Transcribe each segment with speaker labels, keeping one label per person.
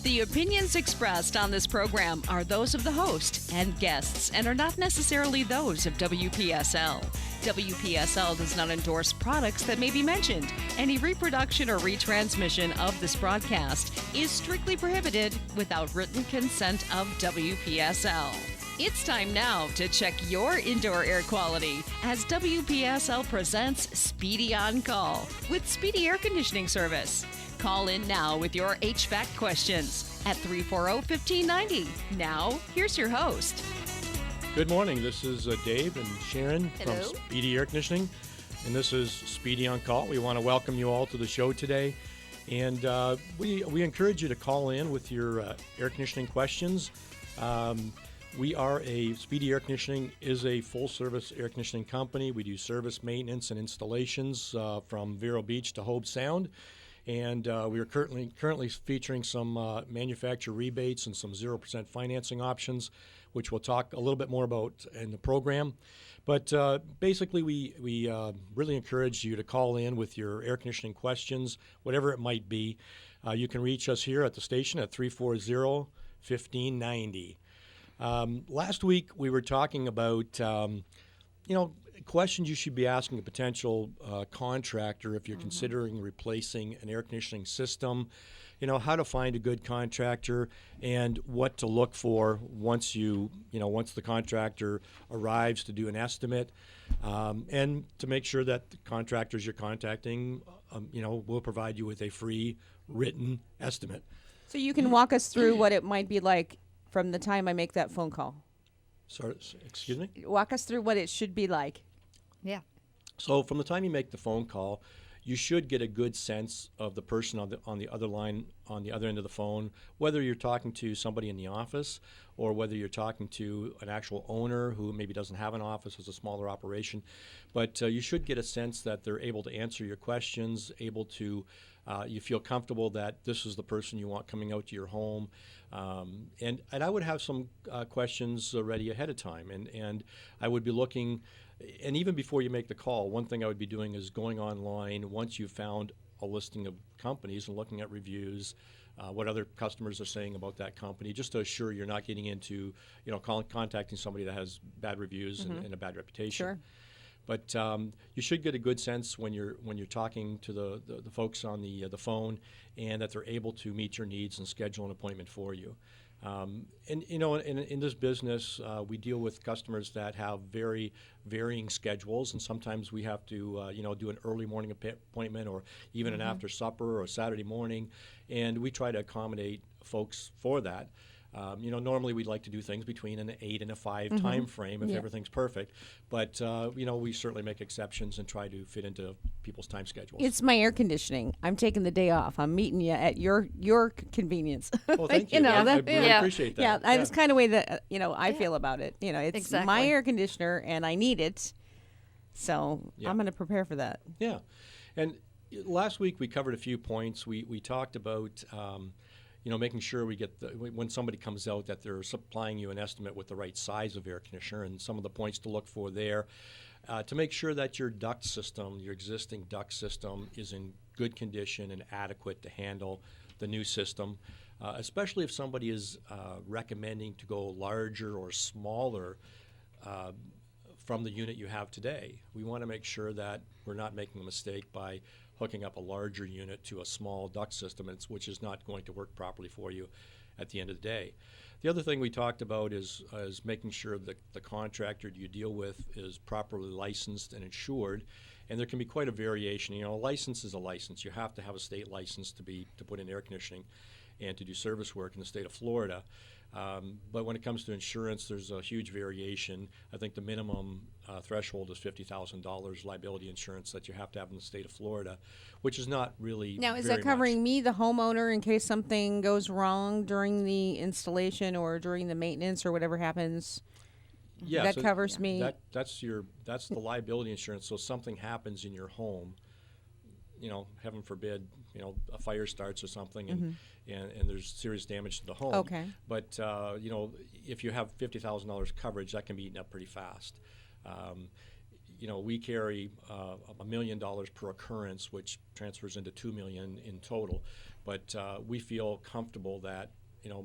Speaker 1: The opinions expressed on this program are those of the host and guests and are not necessarily those of WPSL. WPSL does not endorse products that may be mentioned. Any reproduction or retransmission of this broadcast is strictly prohibited without written consent of WPSL. It's time now to check your indoor air quality as WPSL presents Speedy On Call with Speedy Air Conditioning Service. Call in now with your HVAC questions at 340-1590. Now, here's your host.
Speaker 2: Good morning. This is Dave and Sharon
Speaker 3: Hello.
Speaker 2: from Speedy Air Conditioning, and this is Speedy On Call. We want to welcome you all to the show today, and we encourage you to call in with your air conditioning questions. Speedy Air Conditioning is a full-service air conditioning company. We do service, maintenance, and installations from Vero Beach to Hobe Sound. And we are currently featuring some manufacturer rebates and some 0% financing options, which we'll talk a little bit more about in the program. But basically, we really encourage you to call in with your air conditioning questions, whatever it might be. You can reach us here at the station at 340-1590. Last week, we were talking about, questions you should be asking a potential contractor if you're considering replacing an air conditioning system, how to find a good contractor and what to look for once the contractor arrives to do an estimate, and to make sure that the contractors you're contacting, will provide you with a free written estimate.
Speaker 3: So you can walk us through what it might be like from the time I make that phone call.
Speaker 2: Sorry, excuse me?
Speaker 3: Walk us through what it should be like.
Speaker 1: Yeah.
Speaker 2: So from the time you make the phone call, you should get a good sense of the person on the other line, on the other end of the phone, whether you're talking to somebody in the office or whether you're talking to an actual owner who maybe doesn't have an office, has a smaller operation. But you should get a sense that they're able to answer your questions, you feel comfortable that this is the person you want coming out to your home. And I would have some questions ready ahead of time. And I would be looking, and even before you make the call, one thing I would be doing is going online once you've found a listing of companies and looking at reviews, what other customers are saying about that company, just to assure you're not getting into, contacting somebody that has bad reviews and a bad reputation.
Speaker 3: Sure.
Speaker 2: But you should get a good sense when you're talking to the folks on the phone, and that they're able to meet your needs and schedule an appointment for you. In this business, we deal with customers that have very varying schedules, and sometimes we have to do an early morning appointment or even an after supper or Saturday morning, and we try to accommodate folks for that. Normally we'd like to do things between an 8 and a 5 time frame if everything's perfect. But, we certainly make exceptions and try to fit into people's time schedules.
Speaker 3: It's my air conditioning. I'm taking the day off. I'm meeting you at your convenience.
Speaker 2: Well, thank you. I really appreciate that.
Speaker 3: Yeah, that's kind of way that, I feel about it. It's
Speaker 1: Exactly.
Speaker 3: my air conditioner and I need it. So I'm going to prepare for that.
Speaker 2: Yeah. And last week we covered a few points. We talked about making sure we get when somebody comes out that they're supplying you an estimate with the right size of air conditioner, and some of the points to look for there. To make sure that your existing duct system is in good condition and adequate to handle the new system, especially if somebody is recommending to go larger or smaller from the unit you have today. We want to make sure that we're not making a mistake by hooking up a larger unit to a small duct system, which is not going to work properly for you at the end of the day. The other thing we talked about is making sure that the contractor you deal with is properly licensed and insured, and there can be quite a variation. A license is a license. You have to have a state license to put in air conditioning and to do service work in the state of Florida. But when it comes to insurance, there's a huge variation. I think the minimum threshold is $50,000 liability insurance that you have to have in the state of Florida, which is not really
Speaker 3: Now, is
Speaker 2: very
Speaker 3: that covering
Speaker 2: much.
Speaker 3: me, the homeowner, in case something goes wrong during the installation or during the maintenance or whatever happens?
Speaker 2: Yeah,
Speaker 3: that covers me.
Speaker 2: That's the liability insurance. So if something happens in your home, heaven forbid, a fire starts or something, and there's serious damage to the home.
Speaker 3: Okay.
Speaker 2: But if you have $50,000 coverage, that can be eaten up pretty fast. We carry $1 million per occurrence, which transfers into $2 million in total. but we feel comfortable that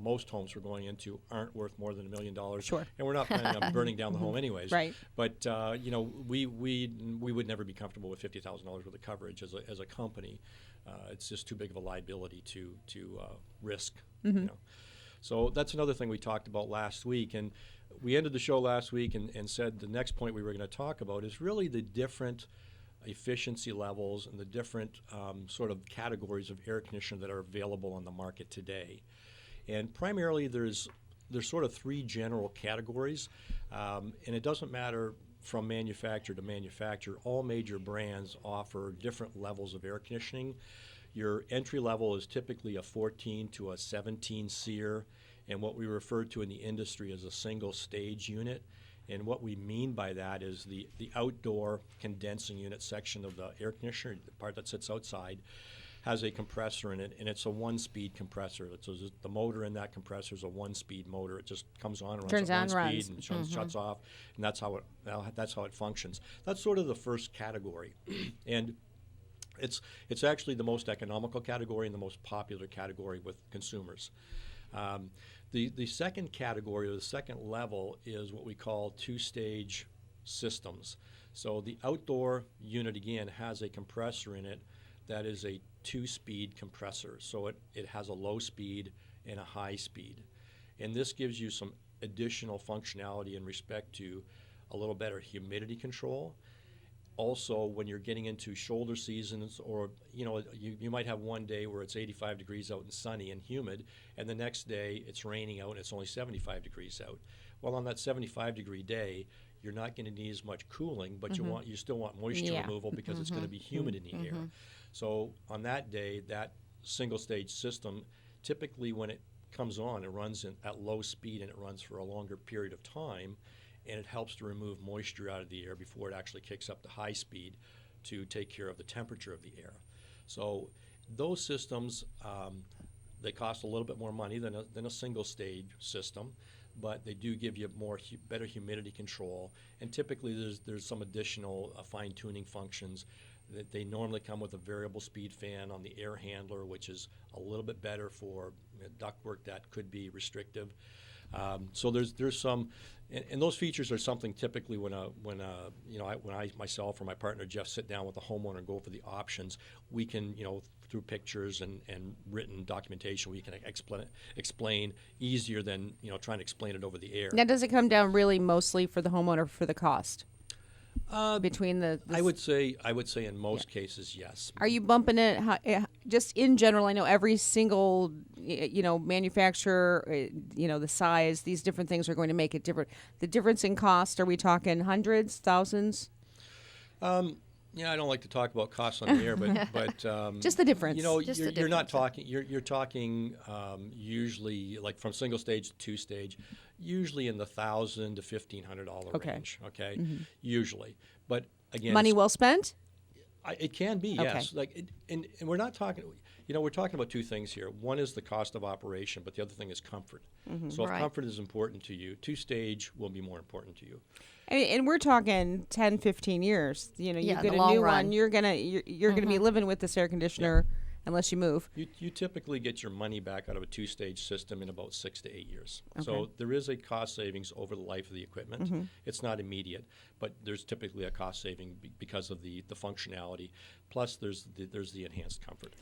Speaker 2: most homes we're going into aren't worth more than $1 million.
Speaker 3: Sure.
Speaker 2: And we're not planning on burning down the home anyways.
Speaker 3: Right.
Speaker 2: But we would never be comfortable with $50,000 worth of coverage as a company. It's just too big of a liability to risk. So that's another thing we talked about last week, and we ended the show last week and said the next point we were going to talk about is really the different efficiency levels and the different sort of categories of air conditioner that are available on the market today. And primarily there's sort of three general categories, and it doesn't matter from manufacturer to manufacturer. All major brands offer different levels of air conditioning. Your entry level is typically a 14 to a 17 SEER, and what we refer to in the industry as a single stage unit. And what we mean by that is the outdoor condensing unit section of the air conditioner, the part that sits outside, has a compressor in it, and it's a one-speed compressor. So the motor in that compressor is a one-speed motor. It just comes on and runs at one speed and shuts off, and that's how it functions. That's sort of the first category, and it's actually the most economical category and the most popular category with consumers. The second category, or the second level, is what we call two-stage systems. So the outdoor unit, again, has a compressor in it that is a two-speed compressor. So it has a low speed and a high speed. And this gives you some additional functionality in respect to a little better humidity control. Also, when you're getting into shoulder seasons, or you might have one day where it's 85 degrees out and sunny and humid, and the next day it's raining out and it's only 75 degrees out. Well, on that 75-degree day, you're not going to need as much cooling, but you still want moisture removal because it's going to be humid in the air. So on that day, that single-stage system, typically when it comes on, it runs at low speed and it runs for a longer period of time, and it helps to remove moisture out of the air before it actually kicks up to high speed to take care of the temperature of the air. So those systems, they cost a little bit more money than a single-stage system, but they do give you better humidity control, and typically there's some additional fine-tuning functions. They normally come with a variable speed fan on the air handler, which is a little bit better for ductwork that could be restrictive. So there's some, and those features are something typically when I myself or my partner Jeff sit down with the homeowner and go over the options, we can through pictures and written documentation we can explain easier than trying to explain it over the air.
Speaker 3: Now, does it come down really mostly for the homeowner for the cost? Between the
Speaker 2: I would say in most cases, yes.
Speaker 3: Are you bumping it just in general? I know every single manufacturer, the size, these different things are going to make it different. The difference in cost, are we talking hundreds, thousands?
Speaker 2: Yeah, I don't like to talk about costs on the air, but
Speaker 3: just the difference.
Speaker 2: You're not talking. You're talking usually like from single stage to two stage, usually in the $1,000 to $1,500 range. Okay, usually. But again,
Speaker 3: money well spent.
Speaker 2: It can be, yes. And we're not talking. We're talking about two things here. One is the cost of operation, but the other thing is comfort. So if comfort is important to you, two stage will be more important to you.
Speaker 3: And we're talking 10, 15 years. You get a new one, you're gonna be living with this air conditioner unless you move.
Speaker 2: You typically get your money back out of a two-stage system in about 6 to 8 years.
Speaker 3: Okay.
Speaker 2: So there is a cost savings over the life of the equipment. It's not immediate, but there's typically a cost saving because of the functionality. Plus, there's the enhanced comfort,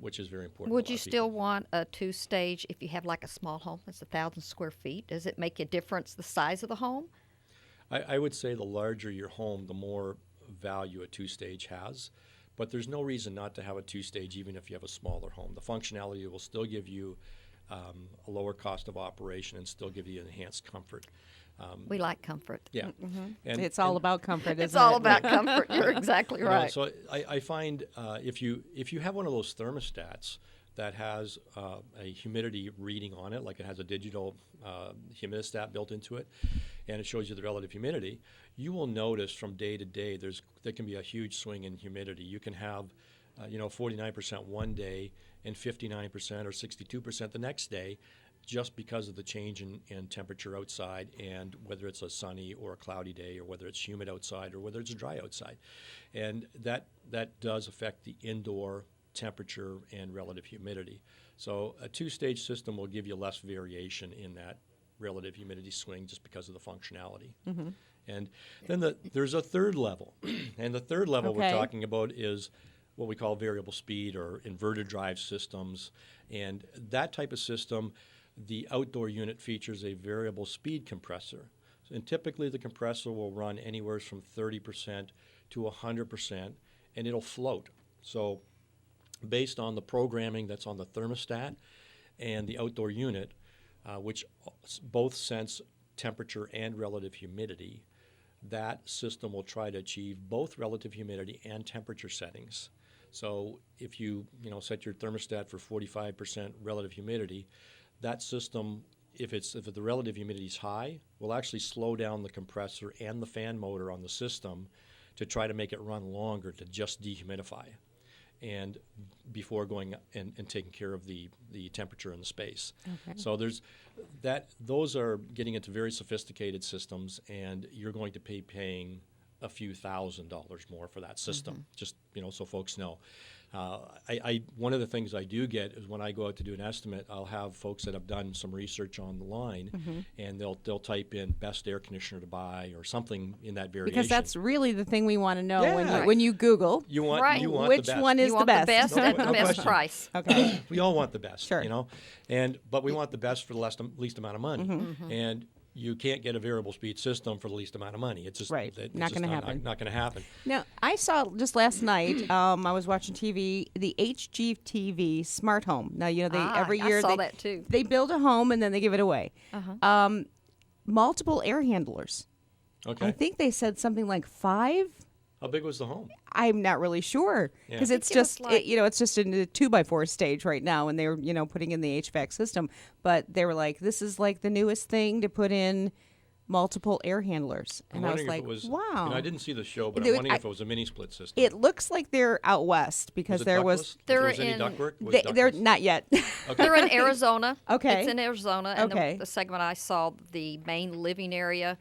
Speaker 2: which is very important.
Speaker 4: Would you still want a two-stage if you have like a small home that's 1,000 square feet? Does it make a difference the size of the home?
Speaker 2: I would say the larger your home, the more value a two-stage has. But there's no reason not to have a two-stage even if you have a smaller home. The functionality will still give you a lower cost of operation and still give you enhanced comfort.
Speaker 4: We like comfort.
Speaker 2: Yeah.
Speaker 3: And it's all about comfort, isn't it?
Speaker 4: It's all about comfort. You're exactly right.
Speaker 2: So I find if you have one of those thermostats that has a humidity reading on it, like it has a digital humidistat built into it, and it shows you the relative humidity, you will notice from day to day there can be a huge swing in humidity. You can have 49% one day and 59% or 62% the next day, just because of the change in temperature outside, and whether it's a sunny or a cloudy day, or whether it's humid outside or whether it's dry outside. And that does affect the indoor temperature and relative humidity. So a two-stage system will give you less variation in that relative humidity swing just because of the functionality. And then there's a third level. And the third level we're talking about is what we call variable speed or inverter drive systems. And that type of system, the outdoor unit features a variable speed compressor. And typically the compressor will run anywhere from 30% to 100%, and it'll float. So based on the programming that's on the thermostat and the outdoor unit, which both sense temperature and relative humidity, that system will try to achieve both relative humidity and temperature settings. So if you set your thermostat for 45% relative humidity, that system, if the relative humidity is high, will actually slow down the compressor and the fan motor on the system to try to make it run longer to just dehumidify, and before going and taking care of the temperature in the space. So those are getting into very sophisticated systems, and you're going to be paying a few $1,000s more for that system, just so folks know. One of the things I do get is when I go out to do an estimate, I'll have folks that have done some research online, and they'll type in best air conditioner to buy or something in that variation.
Speaker 3: Because that's really the thing we want to know when you Google.
Speaker 2: You want
Speaker 3: which
Speaker 2: the best.
Speaker 3: one is
Speaker 4: you
Speaker 3: the
Speaker 4: want
Speaker 3: best.
Speaker 4: the best at the best
Speaker 2: question.
Speaker 4: price.
Speaker 3: Okay.
Speaker 2: We all want the best,
Speaker 3: Sure.
Speaker 2: but we want the best for the least amount of money. And you can't get a variable speed system for the least amount of money. It's just
Speaker 3: Not going to happen.
Speaker 2: Not going to happen.
Speaker 3: Now, I saw just last night, I was watching TV, the HGTV Smart Home. Now, every year
Speaker 4: I saw that too.
Speaker 3: They build a home and then they give it away. Multiple air handlers.
Speaker 2: Okay.
Speaker 3: I think they said something like 5.
Speaker 2: How big was the home?
Speaker 3: I'm not really sure because it's just it's just in the 2x4 stage right now, and they're putting in the HVAC system. But they were like, this is like the newest thing to put in multiple air handlers, and I was like, wow.
Speaker 2: I didn't see the show, but I'm wondering if it was a mini split system.
Speaker 3: It looks like they're out west because there was
Speaker 2: any ductwork?
Speaker 3: They're not yet.
Speaker 2: Okay.
Speaker 4: They're in Arizona.
Speaker 3: Okay.
Speaker 4: It's in Arizona, and
Speaker 3: Okay.
Speaker 4: the segment I saw, the main living area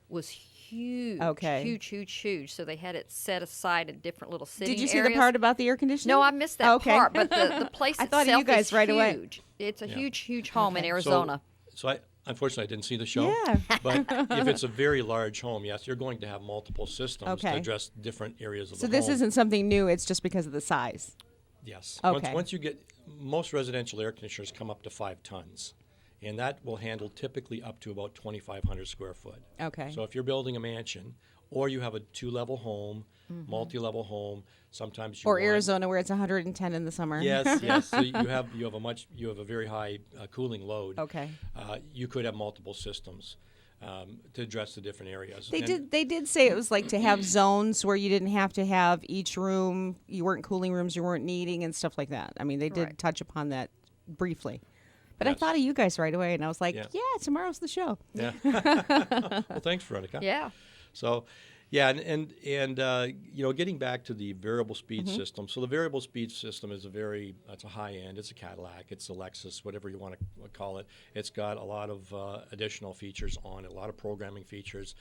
Speaker 4: was huge.
Speaker 3: Okay.
Speaker 4: Huge. So they had it set aside in different little sitting
Speaker 3: Did you see
Speaker 4: areas.
Speaker 3: the part about the air conditioning?
Speaker 4: No, I missed that
Speaker 3: Okay.
Speaker 4: part. But the place
Speaker 3: I
Speaker 4: itself
Speaker 3: thought of you guys
Speaker 4: is
Speaker 3: right
Speaker 4: huge.
Speaker 3: away.
Speaker 4: It's a huge home in Arizona.
Speaker 2: So unfortunately, I didn't see the show.
Speaker 3: Yeah.
Speaker 2: But if it's a very large home, yes, you're going to have multiple systems to
Speaker 3: Okay.
Speaker 2: address different areas of
Speaker 3: So
Speaker 2: the
Speaker 3: this
Speaker 2: home.
Speaker 3: isn't something new. It's just because of the size.
Speaker 2: Yes.
Speaker 3: Okay.
Speaker 2: Once you get, most residential air conditioners come up to 5 tons, and that will handle typically up to about 2,500 square foot.
Speaker 3: Okay.
Speaker 2: So if you're building a mansion, or you have a 2-level home, multi-level home, sometimes you
Speaker 3: Or
Speaker 2: want,
Speaker 3: Arizona, where it's 110 in the summer.
Speaker 2: Yes. So you have a very high cooling load.
Speaker 3: Okay.
Speaker 2: You could have multiple systems to address the different areas.
Speaker 3: They did say it was like to have zones where you didn't have to have each room. You weren't cooling rooms. You weren't needing and stuff like that. I mean, they did
Speaker 4: Right.
Speaker 3: touch upon that briefly. But I
Speaker 2: Yes.
Speaker 3: thought of you guys right away, and I was like,
Speaker 2: Yeah.
Speaker 3: tomorrow's the show.
Speaker 2: Yeah. Well, thanks, Veronica.
Speaker 4: Yeah.
Speaker 2: So, yeah, and getting back to the variable speed system. So the variable speed system is it's a high end. It's a Cadillac. It's a Lexus, whatever you want to call it. It's got a lot of additional features on it, a lot of programming features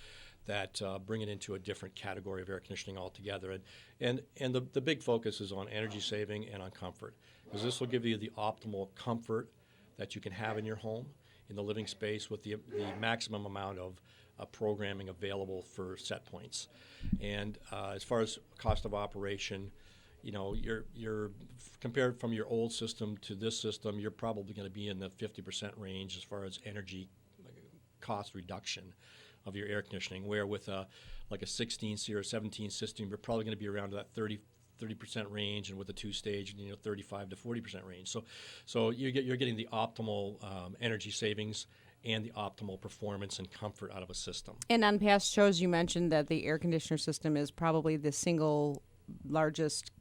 Speaker 2: that bring it into a different category of air conditioning altogether. And the big focus is on energy saving and on comfort, because this will give you the optimal comfort that you can have in your home, in the living space, with the maximum amount of programming available for set points. And as far as cost of operation, you're compared from your old system to this system, you're probably going to be in the 50% range as far as energy cost reduction of your air conditioning, where with a 16C or 17 system, you're probably going to be around that 30% range, and with a 2-stage, 35 to 40% range. So you're getting the optimal energy savings and the optimal performance and comfort out of a system.
Speaker 3: And on past shows, you mentioned that the air conditioner system is probably the single largest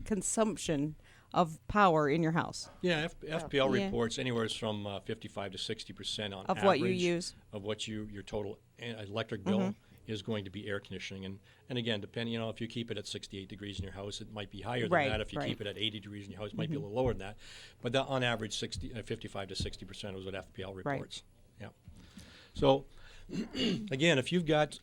Speaker 3: consumption of power in your house.
Speaker 2: Yeah, FPL reports anywhere from 55 to 60% on
Speaker 3: Of
Speaker 2: average
Speaker 3: what you use.
Speaker 2: of what your total electric bill is going to be air conditioning. And again, depending, if you keep it at 68 degrees in your house, it might be higher than
Speaker 3: Right,
Speaker 2: that. If you
Speaker 3: right.
Speaker 2: keep it at 80 degrees in your house, it might be a little lower than that. But on average, 55 to 60% is what FPL reports. Yeah. So again, if you've got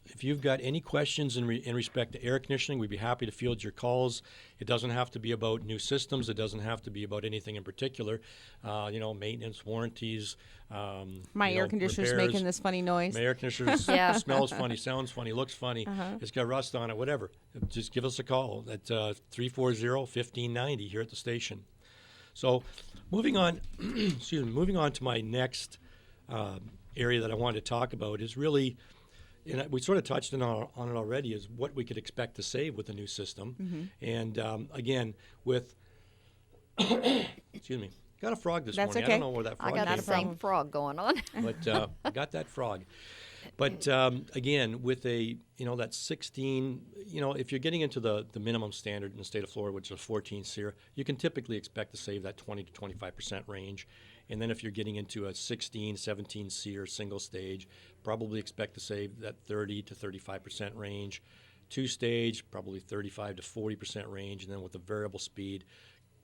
Speaker 2: any questions in respect to air conditioning, we'd be happy to field your calls. It doesn't have to be about new systems. It doesn't have to be about anything in particular. Maintenance, warranties.
Speaker 3: My air conditioner's
Speaker 2: repairs.
Speaker 3: making this funny noise.
Speaker 2: My air conditioner smells funny, sounds funny, looks funny. It's got rust on it, whatever. Just give us a call at 340-1590 here at the station. So, moving on, moving on to my next area that I wanted to talk about is really, and we sort of touched on it already, is what we could expect to save with the new system. And again, with, excuse me, got a frog this morning.
Speaker 3: Okay.
Speaker 2: I don't know where that frog
Speaker 4: I got
Speaker 2: came
Speaker 4: the
Speaker 2: from.
Speaker 4: same frog going on.
Speaker 2: But I got that frog. But again, with that 16, if you're getting into the minimum standard in the state of Florida, which is a 14 SEER, you can typically expect to save that 20 to 25% range. And then if you're getting into a 16, 17 SEER single stage, probably expect to save that 30 to 35% range. Two stage, probably 35 to 40% range. And then with the variable speed,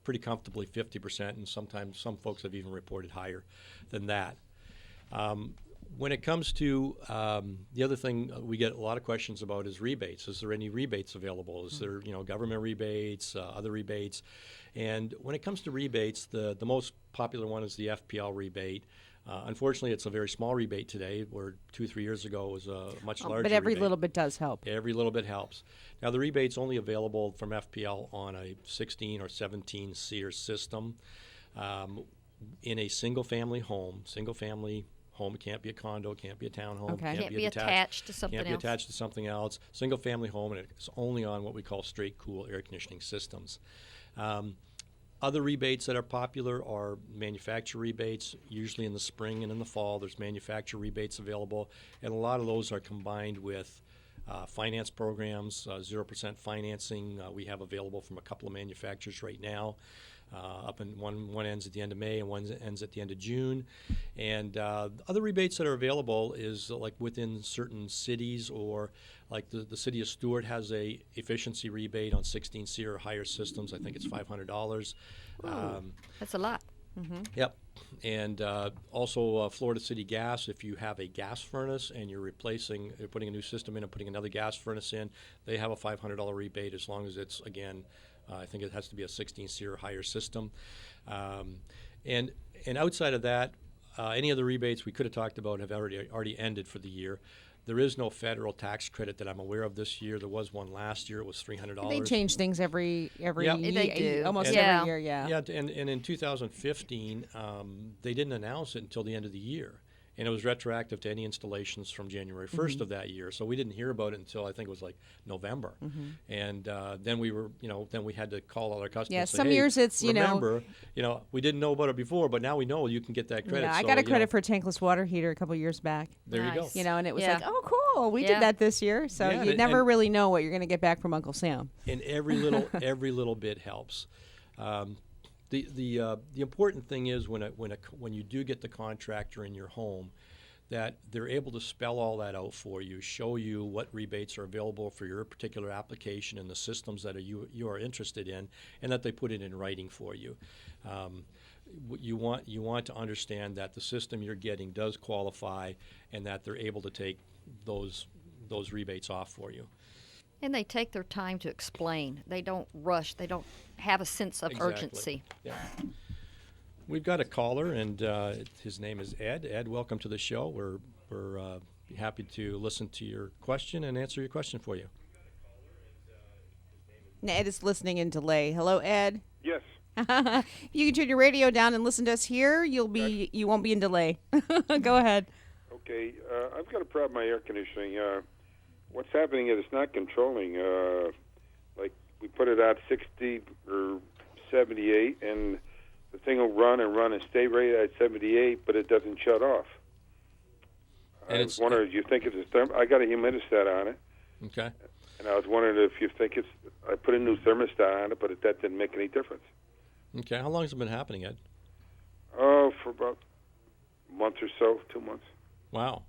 Speaker 2: pretty comfortably 50%. And sometimes some folks have even reported higher than that. When it comes to the other thing we get a lot of questions about is rebates. Is there any rebates available? Is there government rebates, other rebates? And when it comes to rebates, the most popular one is the FPL rebate. Unfortunately, it's a very small rebate today, where 2-3 years ago it was a much larger
Speaker 3: But every
Speaker 2: rebate.
Speaker 3: little bit does help.
Speaker 2: Every little bit helps. Now, the rebate's only available from FPL on a 16 or 17 SEER system. In a single-family home, it can't be a condo, can't be a townhome,
Speaker 3: Okay.
Speaker 4: Can't be attached to something
Speaker 2: can't be
Speaker 4: else.
Speaker 2: attached to something else. Single-family home, and it's only on what we call straight cool air conditioning systems. Other rebates that are popular are manufacturer rebates. Usually in the spring and in the fall, there's manufacturer rebates available, and a lot of those are combined with finance programs, 0% financing we have available from a couple of manufacturers right now. Up in one ends at the end of May and one ends at the end of June. And other rebates that are available is like within certain cities, or like the city of Stewart has a efficiency rebate on 16 SEER or higher systems. I think it's $500.
Speaker 4: That's a lot.
Speaker 2: Yep. And also Florida City Gas, if you have a gas furnace and you're putting a new system in and putting another gas furnace in, they have a $500 rebate as long as it's, again, I think it has to be a 16 SEER or higher system. And outside of that, any of the rebates we could have talked about have already ended for the year. There is no federal tax credit that I'm aware of this year. There was one last year. It was $300.
Speaker 3: They change things every
Speaker 2: Yep.
Speaker 3: year,
Speaker 4: They do.
Speaker 3: almost
Speaker 4: Yeah.
Speaker 3: every year. Yeah.
Speaker 2: Yeah, and in 2015, they didn't announce it until the end of the year. And it was retroactive to any installations from January 1st of that year. So we didn't hear about it until I think it was like November. And then we had to call all our customers.
Speaker 3: Yeah,
Speaker 2: and say,
Speaker 3: some
Speaker 2: hey,
Speaker 3: years it's,
Speaker 2: remember, we didn't know about it before, but now we know you can get that credit.
Speaker 3: Yeah, I
Speaker 2: So,
Speaker 3: got a credit for a tankless water heater a couple years back.
Speaker 2: There you go.
Speaker 4: Nice.
Speaker 3: And it was
Speaker 4: Yeah.
Speaker 3: like, oh, cool, we
Speaker 4: Yeah.
Speaker 3: did that this year. So
Speaker 2: Yeah,
Speaker 3: you
Speaker 2: and-
Speaker 3: never
Speaker 2: and-
Speaker 3: really know what you're going to get back from Uncle Sam.
Speaker 2: And every little bit helps. The important thing is when you do get the contractor in your home, that they're able to spell all that out for you, show you what rebates are available for your particular application and the systems that you are interested in, and that they put it in writing for you. You want to understand that the system you're getting does qualify, and that they're able to take those rebates off for you.
Speaker 4: And they take their time to explain. They don't rush. They don't have a sense of
Speaker 2: Exactly.
Speaker 4: urgency.
Speaker 2: Yeah. We've got a caller, and his name is Ed. Ed, welcome to the show. We're happy to listen to your question and answer your question for you.
Speaker 3: Ed is listening in delay. Hello, Ed.
Speaker 5: Yes.
Speaker 3: If you can turn your radio down and listen to us here, you won't be in delay. Go ahead.
Speaker 5: Okay. I've got a problem with my air conditioning. What's happening is it's not controlling. Like we put it at 60 or 78, and the thing will run and stay right at 78, but it doesn't shut off.
Speaker 2: And
Speaker 5: I was wondering, do you think it's a I got a humidistat on it,
Speaker 2: Okay.
Speaker 5: and I was wondering if you think I put a new thermostat on it, but that didn't make any difference.
Speaker 2: Okay. How long has it been happening, Ed?
Speaker 5: Oh, for about a month or so, 2 months.
Speaker 2: Wow.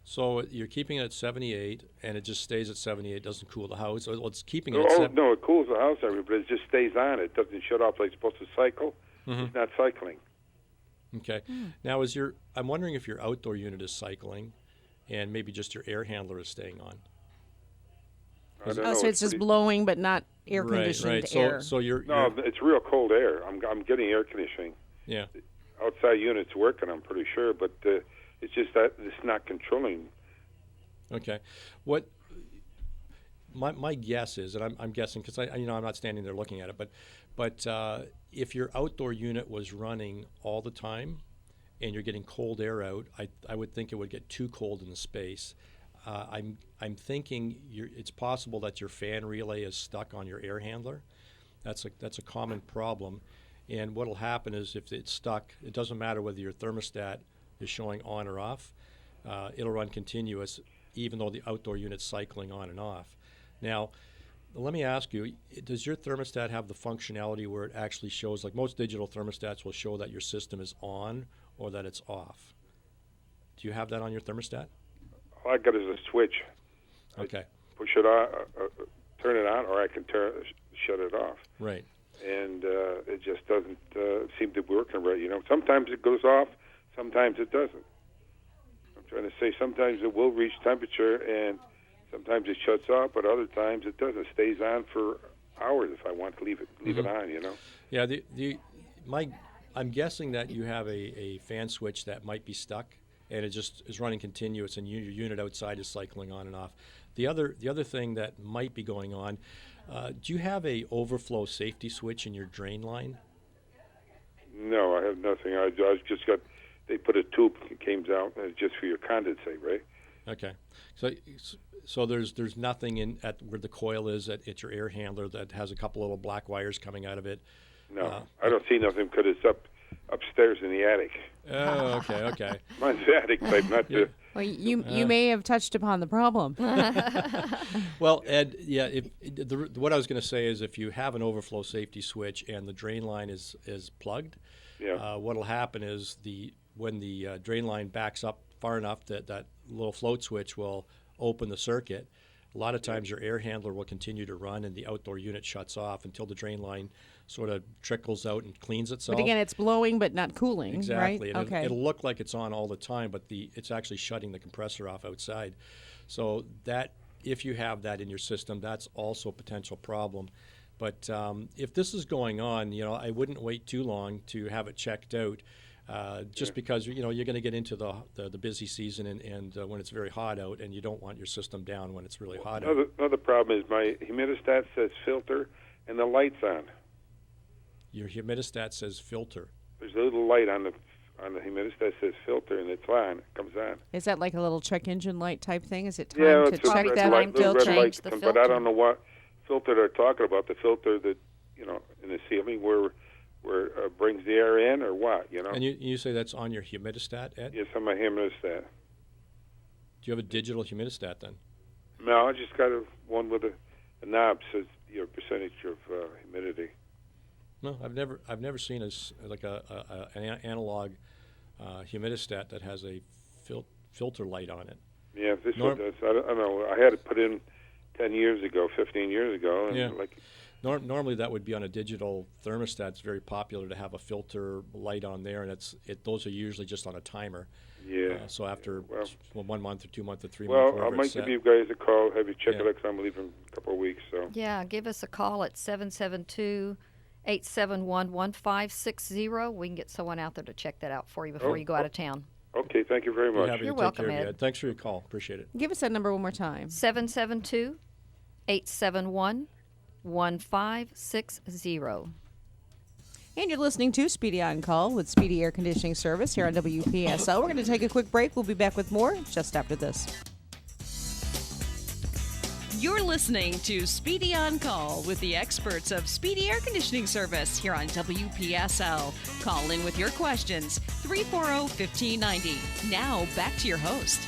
Speaker 2: So you're keeping it at 78, and it just stays at 78. It doesn't cool the house. So it's keeping it at
Speaker 5: No, it cools the house, but it just stays on. It doesn't shut off like it's supposed to cycle. It's not cycling.
Speaker 2: Okay. Now, I'm wondering if your outdoor unit is cycling, and maybe just your air handler is staying on.
Speaker 5: I don't
Speaker 3: Oh,
Speaker 5: know.
Speaker 3: so it's just
Speaker 5: pretty-
Speaker 3: blowing, but not air
Speaker 2: Right,
Speaker 3: conditioned
Speaker 2: right.
Speaker 3: air.
Speaker 2: So you're
Speaker 5: No, it's real cold air. I'm getting air conditioning.
Speaker 2: yeah.
Speaker 5: Outside units working, I'm pretty sure, but it's just that it's not controlling.
Speaker 2: Okay. What my guess is, and I'm guessing because I'm not standing there looking at it, but if your outdoor unit was running all the time, and you're getting cold air out, I would think it would get too cold in the space. I'm thinking it's possible that your fan relay is stuck on your air handler. That's a common problem, and what'll happen is if it's stuck, it doesn't matter whether your thermostat is showing on or off. It'll run continuous, even though the outdoor unit's cycling on and off. Now, let me ask you, does your thermostat have the functionality where it actually shows, like most digital thermostats will show that your system is on or that it's off? Do you have that on your thermostat?
Speaker 5: All I got is a switch.
Speaker 2: Okay.
Speaker 5: Push it on, turn it on, or I can shut it off.
Speaker 2: Right.
Speaker 5: And it just doesn't seem to be working right. Sometimes it goes off, sometimes it doesn't. I'm trying to say sometimes it will reach temperature, and sometimes it shuts off, but other times it doesn't. It stays on for hours if I want to leave it on.
Speaker 2: Yeah. I'm guessing that you have a fan switch that might be stuck, and it just is running continuous, and your unit outside is cycling on and off. The other thing that might be going on, do you have a overflow safety switch in your drain line?
Speaker 5: No, I have nothing. I just got. They put a tube that came out just for your condensate, right?
Speaker 2: Okay, so there's nothing at where the coil is at your air handler that has a couple little black wires coming out of it.
Speaker 5: No, I don't see nothing because it's upstairs in the attic.
Speaker 2: Oh, okay.
Speaker 5: Mine's the attic type, not the.
Speaker 3: Well, you may have touched upon the problem.
Speaker 2: Well, Ed, yeah. What I was going to say is, if you have an overflow safety switch and the drain line is plugged,
Speaker 5: Yeah.
Speaker 2: what'll happen is when the drain line backs up far enough that little float switch will open the circuit. A lot of times your air handler will continue to run and the outdoor unit shuts off until the drain line sort of trickles out and cleans itself.
Speaker 3: But again, it's blowing but not cooling,
Speaker 2: Exactly.
Speaker 3: right?
Speaker 2: And it'll look like it's on all the time, but it's actually shutting the compressor off outside. So that, if you have that in your system, that's also a potential problem. But if this is going on, I wouldn't wait too long to have it checked out. Because you're going to get into the busy season and when it's very hot out, and you don't want your system down when it's really hot out.
Speaker 5: Another problem is my humidistat says filter and the light's on.
Speaker 2: Your humidistat says filter.
Speaker 5: There's a little light on the humidistat that says filter, and it's on. It comes on.
Speaker 3: Is that like a little check engine light type thing? Is it time
Speaker 5: Yeah,
Speaker 3: to
Speaker 5: it's a
Speaker 3: check
Speaker 5: red
Speaker 3: that
Speaker 5: light, little
Speaker 3: filter?
Speaker 5: red light
Speaker 4: Change the
Speaker 5: comes, but I
Speaker 4: filter.
Speaker 5: don't know what filter they're talking about. The filter that in the ceiling where brings the air in, or what?
Speaker 2: And you say that's on your humidistat, Ed?
Speaker 5: Yes, on my humidistat.
Speaker 2: Do you have a digital humidistat then?
Speaker 5: No, I just got one with a knob says your percentage of humidity.
Speaker 2: No, I've never seen an analog humidistat that has a filter light on it.
Speaker 5: Yeah, this one does. I don't know. I had it put in 10 years ago, 15 years ago, and
Speaker 2: Yeah.
Speaker 5: normally
Speaker 2: that would be on a digital thermostat. It's very popular to have a filter light on there, and those are usually just on a timer.
Speaker 5: Yeah.
Speaker 2: So after 1 month or 2 months or 3 months,
Speaker 5: Well, I
Speaker 2: wherever
Speaker 5: might
Speaker 2: it's
Speaker 5: give
Speaker 2: set.
Speaker 5: you guys a call, have you check
Speaker 2: Yeah.
Speaker 5: it out, because I'm leaving in a couple of weeks. So
Speaker 4: Yeah, give us a call at 772-871-1560. We can get someone out there to check that out for you before you go out of town.
Speaker 5: okay, thank you very
Speaker 2: Be
Speaker 5: much.
Speaker 2: happy to
Speaker 4: You're
Speaker 2: take
Speaker 4: welcome,
Speaker 2: care of you,
Speaker 4: Ed.
Speaker 2: Thanks for your call. Appreciate it.
Speaker 3: Give us that number one more time.
Speaker 4: 772-871-1560.
Speaker 3: And you're listening to Speedy On Call with Speedy Air Conditioning Service here on WPSL. We're going to take a quick break. We'll be back with more just after this.
Speaker 1: You're listening to Speedy On Call with the experts of Speedy Air Conditioning Service here on WPSL. Call in with your questions, 340-1590. Now, back to your host.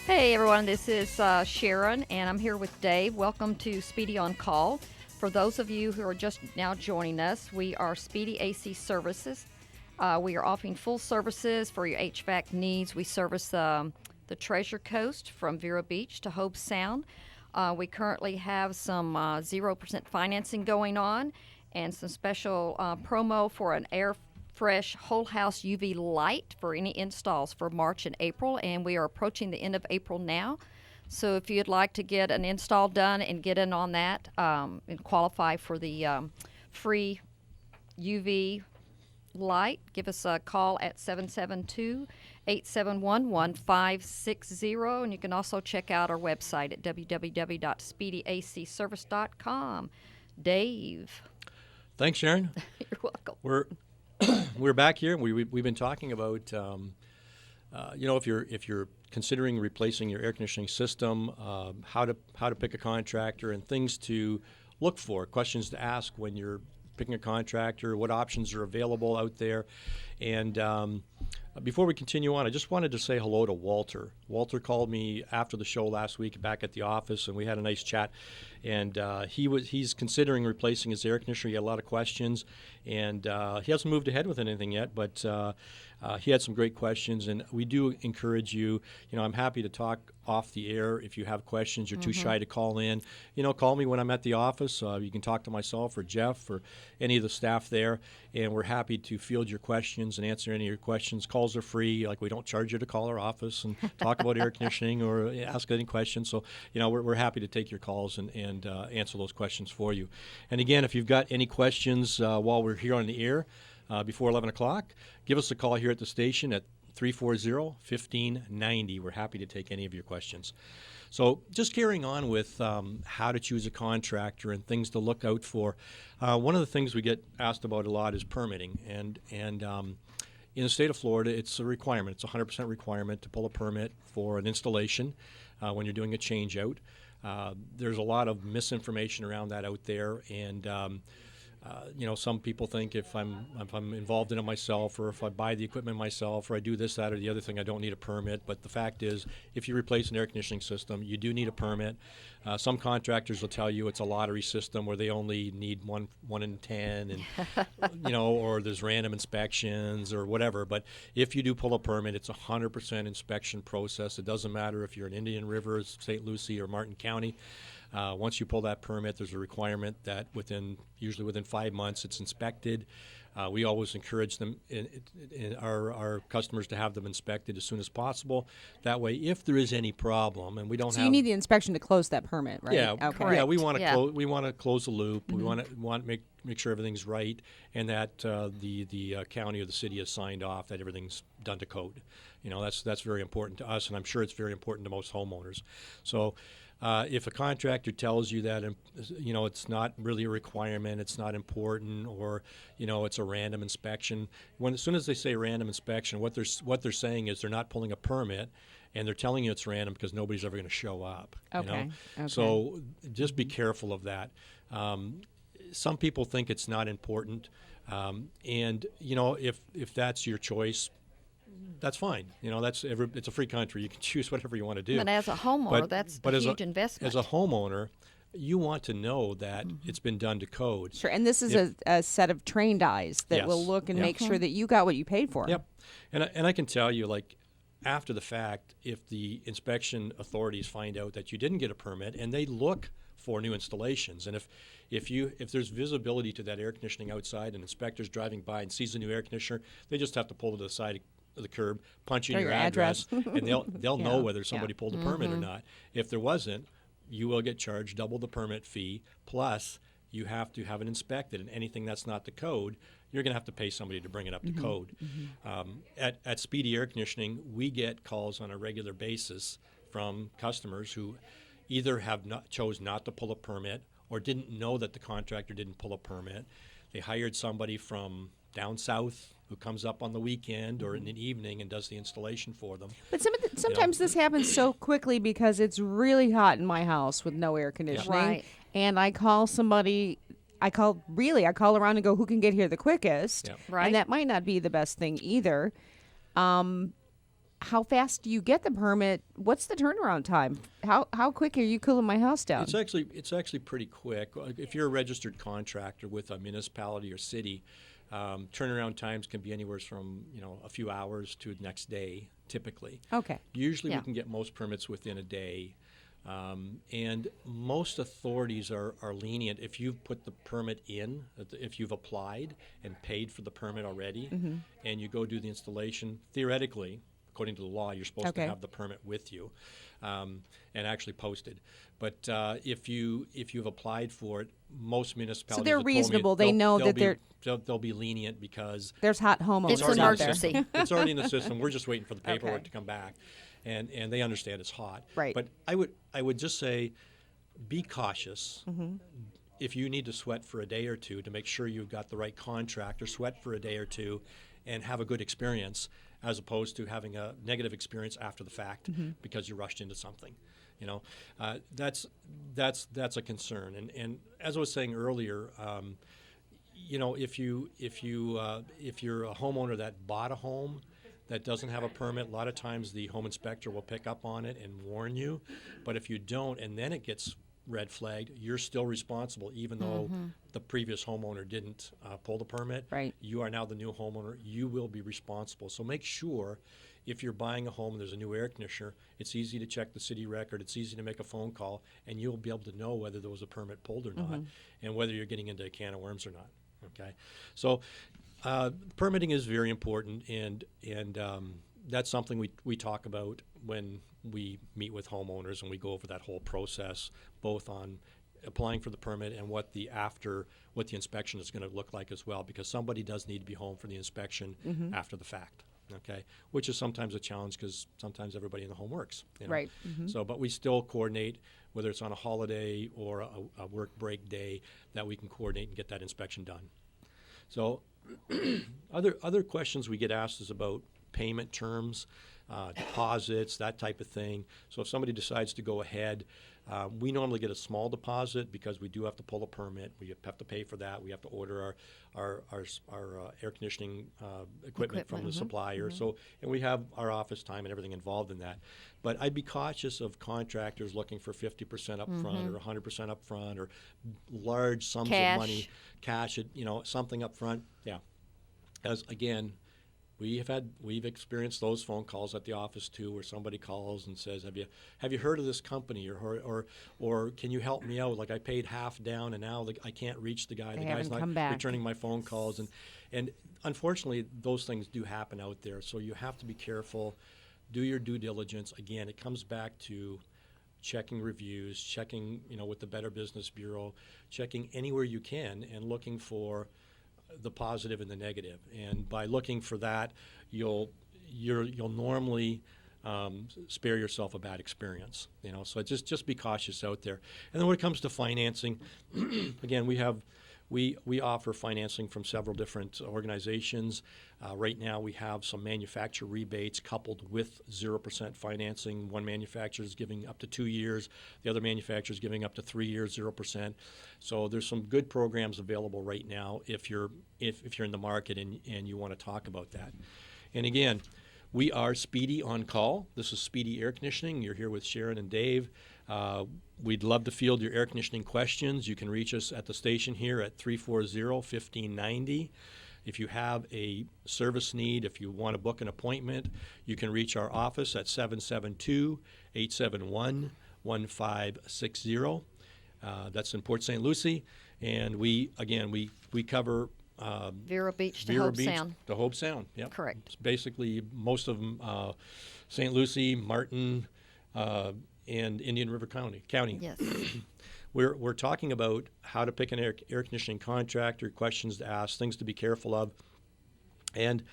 Speaker 4: Hey everyone, this is Sharon, and I'm here with Dave. Welcome to Speedy On Call. For those of you who are just now joining us, we are Speedy AC Services. We are offering full services for your HVAC needs. We service the Treasure Coast from Vero Beach to Hobe Sound. We currently have some 0% financing going on and some special promo for an air fresh whole house UV light for any installs for March and April, and we are approaching the end of April now. So if you'd like to get an install done and get in on that and qualify for the free UV light, give us a call at 772-871-1560, and you can also check out our website at www.speedyacservice.com. Dave.
Speaker 2: Thanks, Sharon.
Speaker 4: You're welcome.
Speaker 2: We're back here. We've been talking about if you're considering replacing your air conditioning system, how to pick a contractor and things to look for, questions to ask when you're picking a contractor, what options are available out there. And before we continue on, I just wanted to say hello to Walter. Walter called me after the show last week back at the office, and we had a nice chat. And he's considering replacing his air conditioner. He had a lot of questions, and he hasn't moved ahead with anything yet, but he had some great questions, and we do encourage you. I'm happy to talk off the air if you have questions. You're too shy to call in. Call me when I'm at the office. You can talk to myself or Jeff or any of the staff there, and we're happy to field your questions and answer any of your questions. Calls are free. Like, we don't charge you to call our office and talk about air conditioning or ask any questions. So, we're happy to take your calls and answer those questions for you. And again, if you've got any questions while we're here on the air before 11 o'clock, give us a call here at the station at 340-1590. We're happy to take any of your questions. So just carrying on with how to choose a contractor and things to look out for, one of the things we get asked about a lot is permitting. And in the state of Florida, it's a requirement. It's a 100% requirement to pull a permit for an installation when you're doing a change-out. There's a lot of misinformation around that out there, and some people think if I'm involved in it myself, or if I buy the equipment myself, or I do this, that, or the other thing, I don't need a permit. But the fact is, if you replace an air conditioning system, you do need a permit. Some contractors will tell you it's a lottery system where they only need one in 10, and or there's random inspections or whatever. But if you do pull a permit, it's a 100% inspection process. It doesn't matter if you're in Indian River, St. Lucie, or Martin County. Once you pull that permit, there's a requirement that usually within 5 months, it's inspected. We always encourage them, our customers, to have them inspected as soon as possible. That way, if there is any problem, and we don't
Speaker 3: So you need the inspection to close that permit, right?
Speaker 2: Yeah,
Speaker 3: okay.
Speaker 2: Yeah, we want to close the loop. We want to make sure everything's right, and that the county or the city has signed off that everything's done to code. That's very important to us, and I'm sure it's very important to most homeowners. So. If a contractor tells you that, it's not really a requirement, it's not important, or, it's a random inspection, as soon as they say random inspection, what they're saying is they're not pulling a permit, and they're telling you it's random because nobody's ever going to show up.
Speaker 3: Okay.
Speaker 2: So just be careful of that. Some people think it's not important, and if that's your choice, that's fine. It's a free country. You can choose whatever you want to do.
Speaker 4: But as a homeowner, that's a huge investment.
Speaker 2: As a homeowner, you want to know that it's been done to code.
Speaker 3: Sure, and this is a set of trained eyes that will look and make sure that you got what you paid for.
Speaker 2: Yep. And I can tell you, like, after the fact, if the inspection authorities find out that you didn't get a permit, and they look for new installations, and if there's visibility to that air conditioning outside, and inspectors driving by and sees a new air conditioner, they just have to pull to the side of the curb, punch in your address, and they'll know whether somebody pulled a permit or not. If there wasn't, you will get charged double the permit fee, plus you have to have it inspected, and anything that's not the code, you're going to have to pay somebody to bring it up to code. At Speedy Air Conditioning, we get calls on a regular basis from customers who either chose not to pull a permit or didn't know that the contractor didn't pull a permit. They hired somebody from down south who comes up on the weekend or in the evening and does the installation for them.
Speaker 3: But sometimes this happens so quickly because it's really hot in my house with no air conditioning.
Speaker 4: Right.
Speaker 3: And I call somebody, I call around and go, who can get here the quickest?
Speaker 2: Yep.
Speaker 4: Right.
Speaker 3: And that might not be the best thing either. How fast do you get the permit? What's the turnaround time? How quick are you cooling my house down?
Speaker 2: It's actually pretty quick. If you're a registered contractor with a municipality or city, turnaround times can be anywhere from a few hours to the next day, typically.
Speaker 3: Okay.
Speaker 2: Usually we can get most permits within a day. And most authorities are lenient if you've put the permit in, if you've applied and paid for the permit already, and you go do the installation. Theoretically, according to the law, you're supposed to have the permit with you and actually posted. But if you've applied for it, most municipalities
Speaker 3: So they're
Speaker 2: have told me
Speaker 3: reasonable. They know that
Speaker 2: they'll be lenient because
Speaker 3: there's hot homeowners
Speaker 4: It's
Speaker 2: already
Speaker 4: an
Speaker 3: out there.
Speaker 4: emergency.
Speaker 2: It's already in the system. We're just waiting for the paperwork
Speaker 3: Okay.
Speaker 2: to come back, and they understand it's hot.
Speaker 3: Right.
Speaker 2: But I would just say, be cautious. If you need to sweat for a day or two to make sure you've got the right contractor, sweat for a day or two, and have a good experience, as opposed to having a negative experience after the fact because you rushed into something. You know, that's a concern. And as I was saying earlier. You know, if you're a homeowner that bought a home that doesn't have a permit, a lot of times the home inspector will pick up on it and warn you. But if you don't, and then it gets red flagged, you're still responsible, even though the previous homeowner didn't pull the permit.
Speaker 3: Right.
Speaker 2: You are now the new homeowner. You will be responsible. So make sure, if you're buying a home and there's a new air conditioner, it's easy to check the city record. It's easy to make a phone call, and you'll be able to know whether there was a permit pulled or not, and whether you're getting into a can of worms or not. Okay, so permitting is very important, and that's something we talk about when we meet with homeowners, and we go over that whole process, both on applying for the permit and what the inspection is going to look like as well, because somebody does need to be home for the inspection after the fact. Okay, which is sometimes a challenge because sometimes everybody in the home works. You know?
Speaker 3: Right.
Speaker 2: So, but we still coordinate, whether it's on a holiday or a work break day, that we can coordinate and get that inspection done. So, other questions we get asked is about payment terms, deposits, that type of thing. So, if somebody decides to go ahead, we normally get a small deposit because we do have to pull a permit. We have to pay for that. We have to order our air conditioning equipment from the supplier. So, and we have our office time and everything involved in that. But I'd be cautious of contractors looking for 50% up front or 100% up front or large sums
Speaker 4: Cash.
Speaker 2: of money, cash, something up front. Yeah. As again, we've experienced those phone calls at the office too, where somebody calls and says, "Have you heard of this company?" or "Can you help me out? Like I paid half down and now I can't reach the guy.
Speaker 3: They
Speaker 2: The guy's
Speaker 3: haven't
Speaker 2: not
Speaker 3: come back."
Speaker 2: returning my phone calls." And unfortunately, those things do happen out there. So you have to be careful. Do your due diligence. Again, it comes back to checking reviews, checking with the Better Business Bureau, checking anywhere you can, and looking for the positive and the negative. And by looking for that, you'll normally spare yourself a bad experience. So just be cautious out there. And then when it comes to financing, again, we offer financing from several different organizations. Right now we have some manufacturer rebates coupled with 0% financing. One manufacturer is giving up to 2 years. The other manufacturer is giving up to 3 years, 0%. So there's some good programs available right now if you're in the market and you want to talk about that. And again, we are Speedy On Call. This is Speedy Air Conditioning. You're here with Sharon and Dave. We'd love to field your air conditioning questions. You can reach us at the station here at 340-1590. If you have a service need, if you want to book an appointment, you can reach our office at 772-871-1560. That's in Port St. Lucie. And we cover
Speaker 4: Vero Beach to Hope Sound.
Speaker 2: To Hope Sound, yep.
Speaker 4: Correct.
Speaker 2: It's basically most of them, St. Lucie, Martin, and Indian River County.
Speaker 4: Yes.
Speaker 2: We're talking about how to pick an air conditioning contractor, questions to ask, things to be careful of. And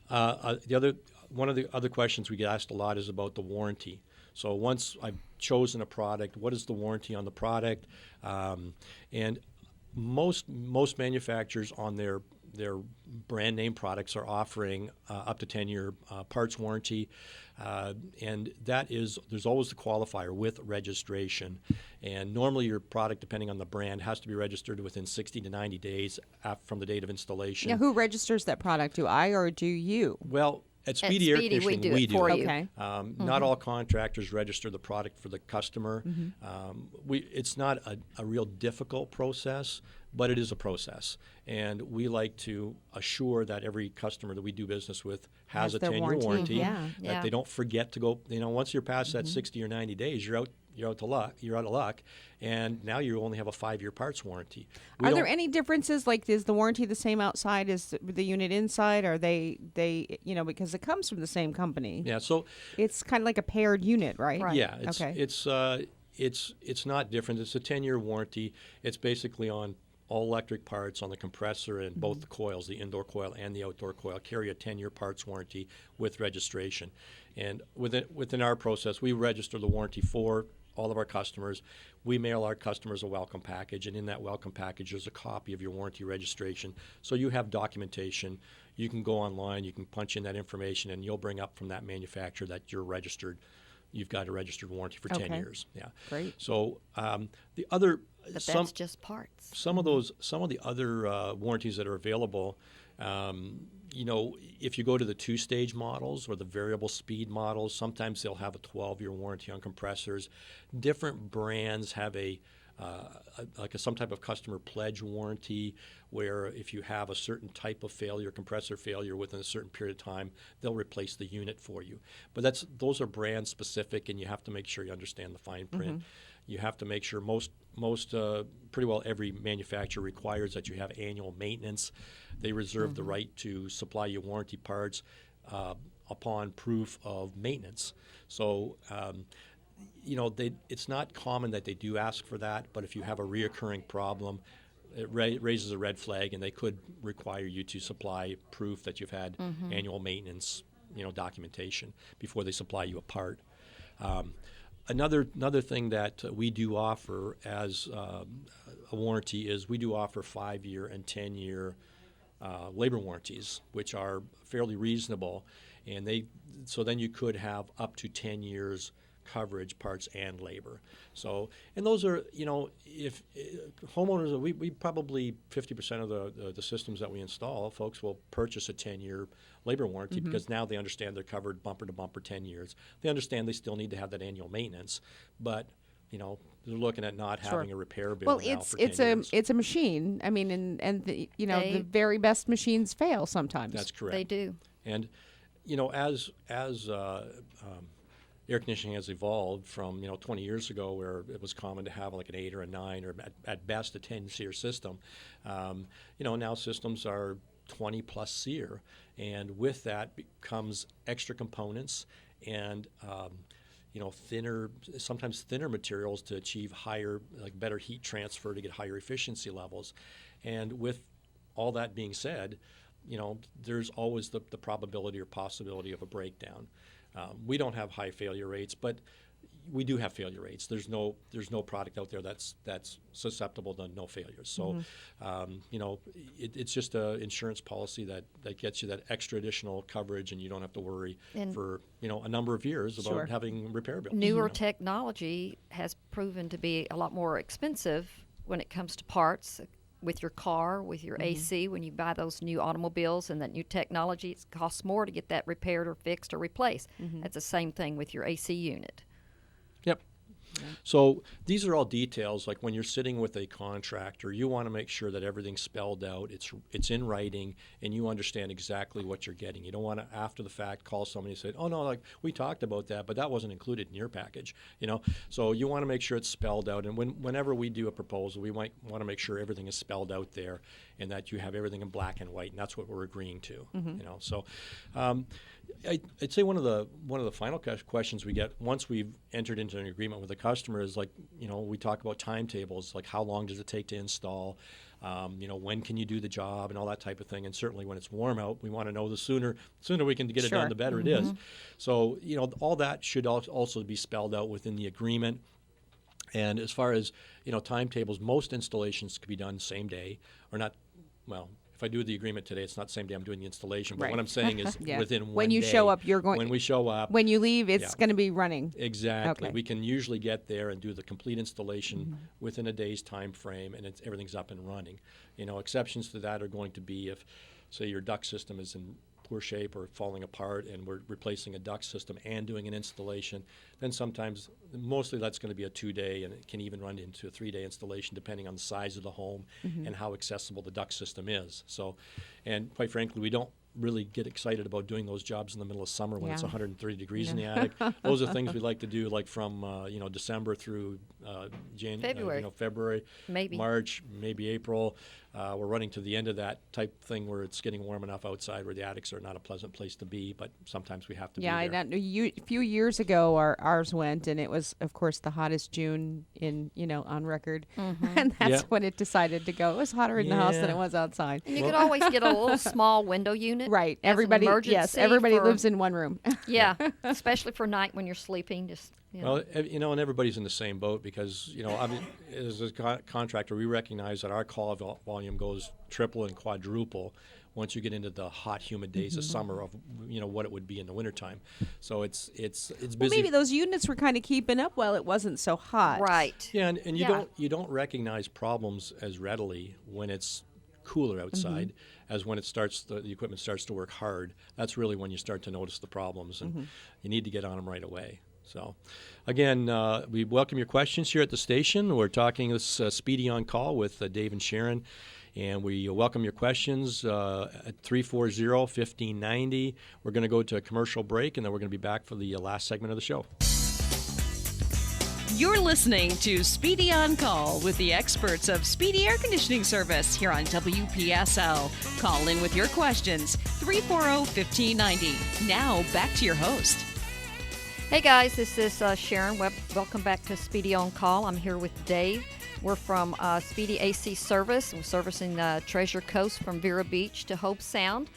Speaker 2: one of the other questions we get asked a lot is about the warranty. So once I've chosen a product, what is the warranty on the product? And most manufacturers on their brand name products are offering up to 10-year parts warranty, and there's always the qualifier with registration. And normally your product, depending on the brand, has to be registered within 60 to 90 days from the date of installation.
Speaker 3: Now, who registers that product? Do I or do you?
Speaker 2: Well, at Speedy Air Conditioning,
Speaker 4: we do it for you.
Speaker 3: Okay.
Speaker 2: Not all contractors register the product for the customer. It's not a real difficult process, but it is a process. And we like to assure that every customer that we do business with has a
Speaker 3: their
Speaker 2: 10-year warranty.
Speaker 3: Yeah.
Speaker 2: That they don't forget to go. Once you're past that 60 or 90 days, you're you're out of luck, and now you only have a 5-year parts warranty.
Speaker 3: Are there any differences? Like, is the warranty the same outside as the unit inside? Are they because it comes from the same company?
Speaker 2: Yeah, so
Speaker 3: it's kind of like a paired unit, right?
Speaker 4: Right.
Speaker 2: yeah,
Speaker 3: Okay.
Speaker 2: It's not different. It's a 10-year warranty. It's basically on all electric parts on the compressor and both the coils, the indoor coil and the outdoor coil, carry a 10-year parts warranty with registration. And within our process, we register the warranty for all of our customers. We mail our customers a welcome package, and in that welcome package there's a copy of your warranty registration. So you have documentation. You can go online, you can punch in that information, and you'll bring up from that manufacturer that you're registered. You've got a registered warranty for 10 years. Yeah.
Speaker 3: Great.
Speaker 2: So the other
Speaker 4: But that's just parts.
Speaker 2: some of the other warranties that are available, if you go to the 2-stage models or the variable speed models, sometimes they'll have a 12-year warranty on compressors. Different brands have some type of customer pledge warranty, where if you have a certain type of failure, compressor failure, within a certain period of time, they'll replace the unit for you. But those are brand specific, and you have to make sure you understand the fine print. You have to make sure most pretty well every manufacturer requires that you have annual maintenance. They reserve the right to supply you warranty parts upon proof of maintenance. So it's not common that they do ask for that, but if you have a reoccurring problem, it raises a red flag, and they could require you to supply proof that you've had annual maintenance, documentation before they supply you a part. Another thing that we do offer as a warranty is we do offer 5-year and 10-year labor warranties, which are fairly reasonable, and so then you could have up to 10 years coverage, parts and labor. So, and those are, if homeowners, we probably 50% of the systems that we install, folks will purchase a 10-year labor warranty because now they understand they're covered bumper to bumper 10 years. They understand they still need to have that annual maintenance, but they're looking at not having a repair bill.
Speaker 3: Well,
Speaker 2: now for 10 years.
Speaker 3: it's a machine. I mean, and the very best machines fail sometimes.
Speaker 2: That's correct.
Speaker 4: They do.
Speaker 2: And as air conditioning has evolved from 20 years ago, where it was common to have like an 8 or a 9 or at best a 10-SEER system. Now systems are 20 plus SEER, and with that comes extra components and sometimes thinner materials to achieve higher, better heat transfer to get higher efficiency levels. And with all that being said, there's always the probability or possibility of a breakdown. We don't have high failure rates, but we do have failure rates. There's no product out there that's susceptible to no failures. So, it's just an insurance policy that gets you that extra additional coverage, and you don't have to worry for a number of years about having repair bills.
Speaker 4: Newer technology has proven to be a lot more expensive when it comes to parts. With your car, with your AC, when you buy those new automobiles and that new technology, it costs more to get that repaired or fixed or replaced. That's the same thing with your AC unit.
Speaker 2: Yep. So these are all details. Like when you're sitting with a contractor, you want to make sure that everything's spelled out, it's in writing, and you understand exactly what you're getting. You don't want to, after the fact, call somebody and say, oh, no, we talked about that, but that wasn't included in your package. So you want to make sure it's spelled out. And whenever we do a proposal, we might want to make sure everything is spelled out there and that you have everything in black and white, and that's what we're agreeing to. So I'd say one of the final questions we get once we've entered into an agreement with a customer is we talk about timetables, like how long does it take to install, when can you do the job, and all that type of thing. And certainly when it's warm out, we want to know the sooner we can get it done, the better it is. So all that should also be spelled out within the agreement. And as far as timetables, most installations can be done same day, or not. Well, if I do the agreement today, it's not the same day I'm doing the installation. But what I'm saying is within one day.
Speaker 3: When you show up, you're going.
Speaker 2: When we show up.
Speaker 3: When you leave, it's going to be running.
Speaker 2: Exactly.
Speaker 3: Okay.
Speaker 2: We can usually get there and do the complete installation within a day's time frame, and everything's up and running. Exceptions to that are going to be if, say, your duct system is in poor shape or falling apart, and we're replacing a duct system and doing an installation. Then mostly that's going to be a 2-day, and it can even run into a 3-day installation depending on the size of the home and how accessible the duct system is. So, and quite frankly, we don't really get excited about doing those jobs in the middle of summer when it's
Speaker 3: Yeah.
Speaker 2: 130 degrees in the attic. Those are things we like to do, like from December through
Speaker 4: February.
Speaker 2: February,
Speaker 4: Maybe.
Speaker 2: March, maybe April. We're running to the end of that type thing where it's getting warm enough outside where the attics are not a pleasant place to be, but sometimes we have to
Speaker 3: Yeah,
Speaker 2: be there.
Speaker 3: a few years ago, ours went, and it was, of course, the hottest June on record, and that's
Speaker 2: Yeah.
Speaker 3: when it decided to go. It was hotter in the house than
Speaker 2: Yeah.
Speaker 3: it was outside.
Speaker 4: And you could always get a little small window unit.
Speaker 3: Right.
Speaker 4: as an
Speaker 3: Everybody, yes,
Speaker 4: emergency
Speaker 3: everybody
Speaker 4: for-
Speaker 3: lives in one room.
Speaker 4: Yeah, especially for night when you're sleeping. Just
Speaker 2: Well, and everybody's in the same boat because, as a contractor, we recognize that our call volume goes triple and quadruple once you get into the hot, humid days of summer of, what it would be in the wintertime. So it's busy.
Speaker 3: Well, maybe those units were kind of keeping up while it wasn't so hot.
Speaker 4: right.
Speaker 2: Yeah, and
Speaker 4: Yeah.
Speaker 2: you don't recognize problems as readily when it's cooler outside as when the equipment starts to work hard. That's really when you start to notice the problems, and you need to get on them right away. So, again, we welcome your questions here at the station. We're talking this Speedy On Call with Dave and Sharon, and we welcome your questions at 340-1590. We're going to go to a commercial break, and then we're going to be back for the last segment of the show.
Speaker 1: You're listening to Speedy On Call with the experts of Speedy Air Conditioning Service here on WPSL. Call in with your questions, 340-1590. Now, back to your host.
Speaker 4: Hey guys, this is Sharon. Welcome back to Speedy On Call. I'm here with Dave. We're from Speedy AC Service. We're servicing Treasure Coast from Vera Beach to Hope Sound.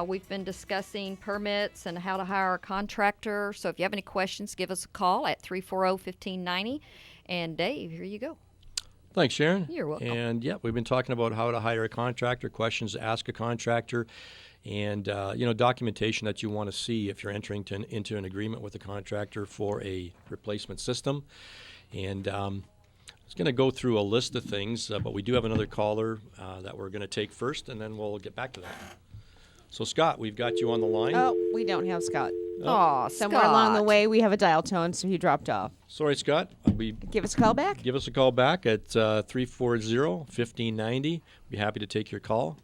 Speaker 4: We've been discussing permits and how to hire a contractor. So if you have any questions, give us a call at 340-1590. And Dave, here you go.
Speaker 2: Thanks, Sharon.
Speaker 4: You're welcome.
Speaker 2: And we've been talking about how to hire a contractor, questions to ask a contractor, and documentation that you want to see if you're entering into an agreement with a contractor for a replacement system. And I was going to go through a list of things, but we do have another caller that we're going to take first, and then we'll get back to that. So, Scott, we've got you on the line.
Speaker 3: Oh, we don't have Scott.
Speaker 4: Aw,
Speaker 3: Somewhere along the
Speaker 4: Scott.
Speaker 3: way, we have a dial tone, so he dropped off.
Speaker 2: Sorry, Scott.
Speaker 3: Give us a call back.
Speaker 2: Give us a call back at 340-1590. Be happy to take your call.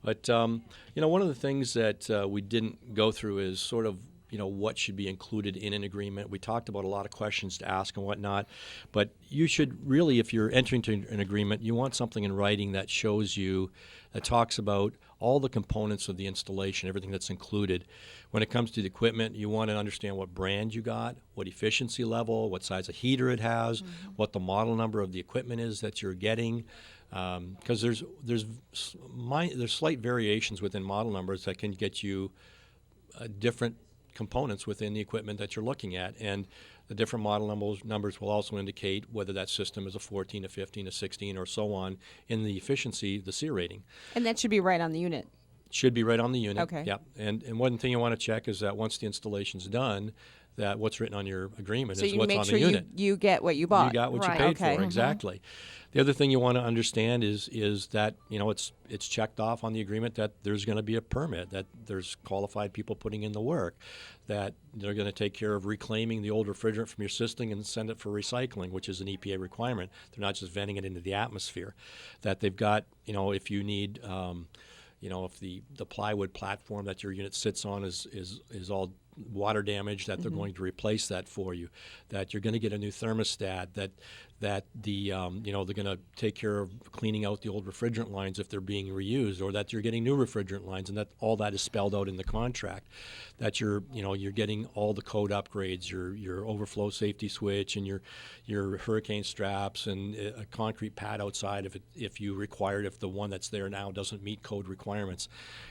Speaker 2: But, one of the things that we didn't go through is sort of, what should be included in an agreement. We talked about a lot of questions to ask and whatnot. But you should really, if you're entering into an agreement, you want something in writing that shows you, that talks about all the components of the installation, everything that's included. When it comes to the equipment, you want to understand what brand you got, what efficiency level, what size of heater it has, what the model number of the equipment is that you're getting. Because there's slight variations within model numbers that can get you different components within the equipment that you're looking at, and the different model numbers will also indicate whether that system is a 14, a 15, a 16, or so on in the efficiency, the SEER rating.
Speaker 3: And that should be right on the unit.
Speaker 2: Should be right on the unit.
Speaker 3: Okay.
Speaker 2: Yep. And one thing you want to check is that once the installation's done, that what's written on your agreement
Speaker 3: So
Speaker 2: is
Speaker 3: you
Speaker 2: what's
Speaker 3: make
Speaker 2: on
Speaker 3: sure
Speaker 2: the unit.
Speaker 3: you get what you bought.
Speaker 2: You got what
Speaker 4: Right.
Speaker 2: you paid
Speaker 3: Okay.
Speaker 2: for, exactly. The other thing you want to understand is that it's checked off on the agreement that there's going to be a permit, that there's qualified people putting in the work, that they're going to take care of reclaiming the old refrigerant from your system and send it for recycling, which is an EPA requirement. They're not just venting it into the atmosphere. That they've got, if you need, if the plywood platform that your unit sits on is all water damage, that they're going to replace that for you, that you're going to get a new thermostat, that they're going to take care of cleaning out the old refrigerant lines if they're being reused, or that you're getting new refrigerant lines, and that all that is spelled out in the contract, that you're getting all the code upgrades, your overflow safety switch and your hurricane straps and a concrete pad outside if you require it, if the one that's there now doesn't meet code requirements.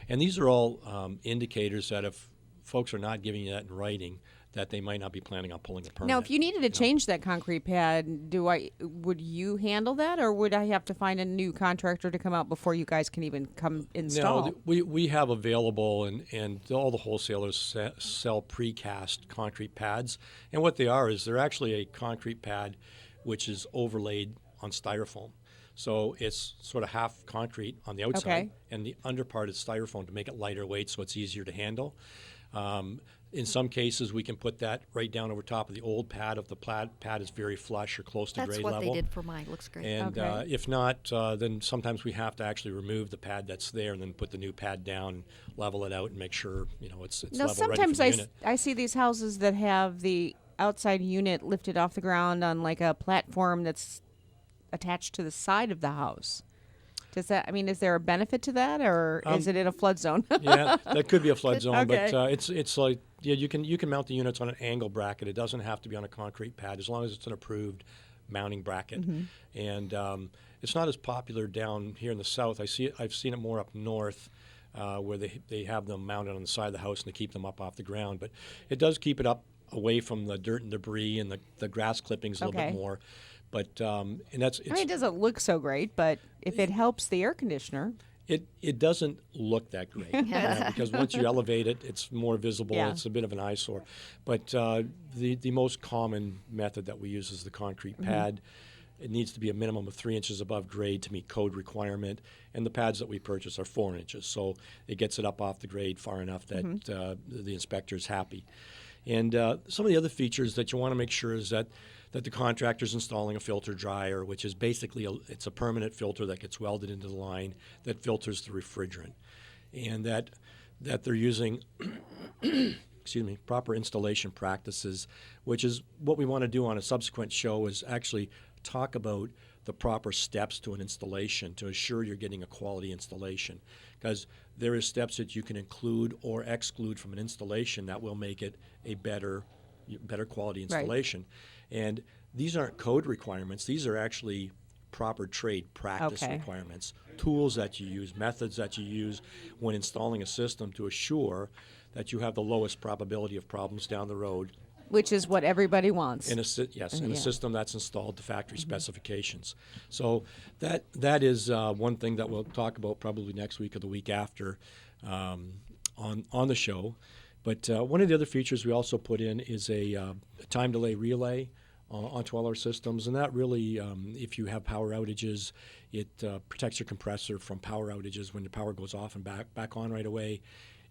Speaker 2: And these are all indicators that if folks are not giving you that in writing, that they might not be planning on pulling a permit.
Speaker 3: Now, if you needed to change that concrete pad, would you handle that, or would I have to find a new contractor to come out before you guys can even come install?
Speaker 2: No, we have available, and all the wholesalers sell precast concrete pads. And what they are is they're actually a concrete pad which is overlaid on styrofoam. So it's sort of half concrete on the outside,
Speaker 3: Okay.
Speaker 2: and the under part is styrofoam to make it lighter weight so it's easier to handle. In some cases, we can put that right down over top of the old pad if the pad is very flush or close to
Speaker 4: That's
Speaker 2: grade
Speaker 4: what
Speaker 2: level.
Speaker 4: they did for mine. Looks great.
Speaker 2: And
Speaker 3: Okay.
Speaker 2: if not, then sometimes we have to actually remove the pad that's there and then put the new pad down, level it out, and make sure it's
Speaker 3: Now,
Speaker 2: level ready for
Speaker 3: sometimes
Speaker 2: the unit.
Speaker 3: I see these houses that have the outside unit lifted off the ground on like a platform that's attached to the side of the house. Does that? I mean, is there a benefit to that, or is it in a flood zone?
Speaker 2: Yeah, that could be a flood zone,
Speaker 3: Okay.
Speaker 2: but it's like you can mount the units on an angle bracket. It doesn't have to be on a concrete pad as long as it's an approved mounting bracket. And it's not as popular down here in the south. I've seen it more up north. Where they have them mounted on the side of the house and they keep them up off the ground, but it does keep it up away from the dirt and debris and the grass clippings a little bit
Speaker 3: Okay.
Speaker 2: more. But and that's
Speaker 3: I mean, it doesn't look so great, but if it helps the air conditioner,
Speaker 2: it doesn't look that great because once you elevate it, it's more visible.
Speaker 3: Yeah.
Speaker 2: It's a bit of an eyesore. But the most common method that we use is the concrete pad. It needs to be a minimum of 3 inches above grade to meet code requirement, and the pads that we purchase are 4 inches, so it gets it up off the grade far enough that the inspector is happy. And some of the other features that you want to make sure is that the contractor's installing a filter dryer, which is basically it's a permanent filter that gets welded into the line that filters the refrigerant, and that they're using proper installation practices, which is what we want to do on a subsequent show is actually talk about the proper steps to an installation to assure you're getting a quality installation, because there is steps that you can include or exclude from an installation that will make it a better quality installation. And these aren't code requirements. These are actually proper trade practice requirements, tools that you use, methods that you use when installing a system to assure that you have the lowest probability of problems down the road.
Speaker 3: which is what everybody wants.
Speaker 2: In a system that's installed to factory specifications. So that is one thing that we'll talk about probably next week or the week after on the show. But one of the other features we also put in is a time delay relay onto all our systems, and that really, if you have power outages, it protects your compressor from power outages when the power goes off and back on right away.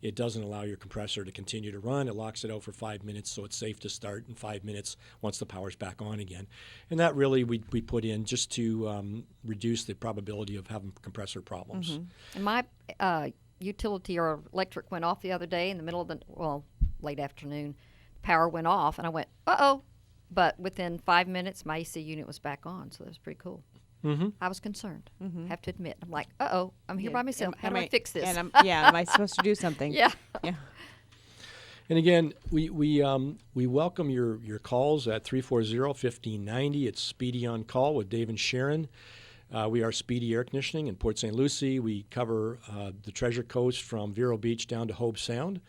Speaker 2: It doesn't allow your compressor to continue to run. It locks it out for 5 minutes, so it's safe to start in 5 minutes once the power's back on again. And that really we put in just to reduce the probability of having compressor problems.
Speaker 4: And my utility or electric went off the other day in the middle of late afternoon. The power went off, and I went, uh-oh. But within 5 minutes, my AC unit was back on, so that was pretty cool. I was concerned. Have to admit, I'm like, uh-oh, I'm here by myself. How do I fix this?
Speaker 3: And am I supposed to do something?
Speaker 4: Yeah.
Speaker 3: Yeah.
Speaker 2: And again, we welcome your calls at 340-1590. It's Speedy On Call with Dave and Sharon. We are Speedy Air Conditioning in Port St. Lucie. We cover the Treasure Coast from Vero Beach down to Hobe Sound.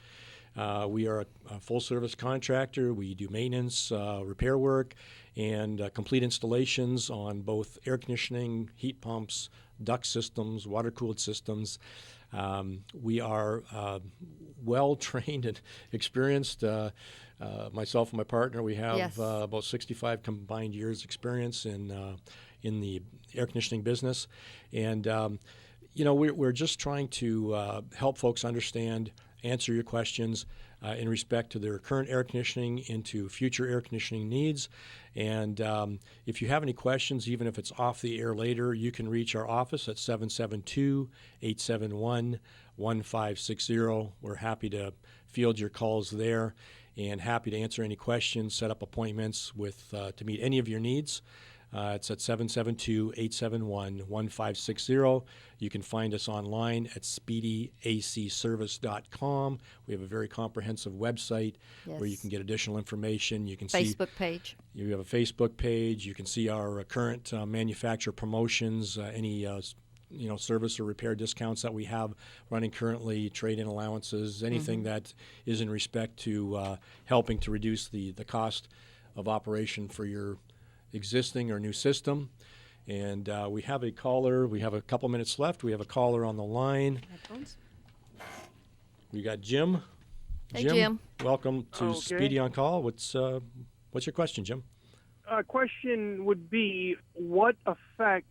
Speaker 2: We are a full-service contractor. We do maintenance, repair work, and complete installations on both air conditioning, heat pumps, duct systems, water-cooled systems. We are well-trained and experienced. Myself and my partner, we have about 65 combined years experience in the air conditioning business. And, we're just trying to help folks understand, answer your questions in respect to their current air conditioning into future air conditioning needs. And if you have any questions, even if it's off the air later, you can reach our office at 772-871-1560. We're happy to field your calls there and happy to answer any questions, set up appointments to meet any of your needs. It's at 772-871-1560. You can find us online at speedyacservice.com. We have a very comprehensive website where you can get additional information. You can see
Speaker 4: Facebook page.
Speaker 2: You have a Facebook page. You can see our current manufacturer promotions, any service or repair discounts that we have running currently, trade-in allowances, anything that is in respect to helping to reduce the cost of operation for your existing or new system. And we have a caller. We have a couple minutes left. We have a caller on the line.
Speaker 3: Headphones?
Speaker 2: We got Jim.
Speaker 4: Hey, Jim.
Speaker 2: Welcome to Speedy On Call. What's your question, Jim?
Speaker 6: Question would be, what effect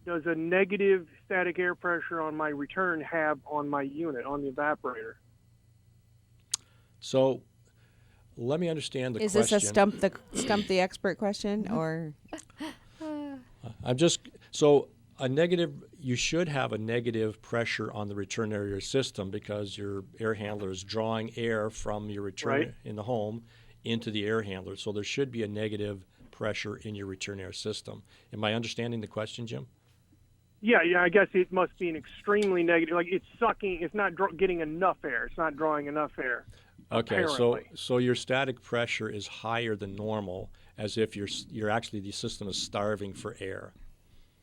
Speaker 6: does a negative static air pressure on my return have on my unit, on the evaporator?
Speaker 2: So let me understand the
Speaker 3: Is
Speaker 2: question.
Speaker 3: this a stump the expert question, or?
Speaker 2: I'm just so a negative. You should have a negative pressure on the return air of your system because your air handler is drawing air from your return
Speaker 6: Right.
Speaker 2: in the home into the air handler. So there should be a negative pressure in your return air system. Am I understanding the question, Jim?
Speaker 6: Yeah, I guess it must be an extremely negative. Like it's sucking. It's not getting enough air. It's not drawing enough air.
Speaker 2: Okay,
Speaker 6: Apparently.
Speaker 2: so your static pressure is higher than normal, as if you're actually the system is starving for air.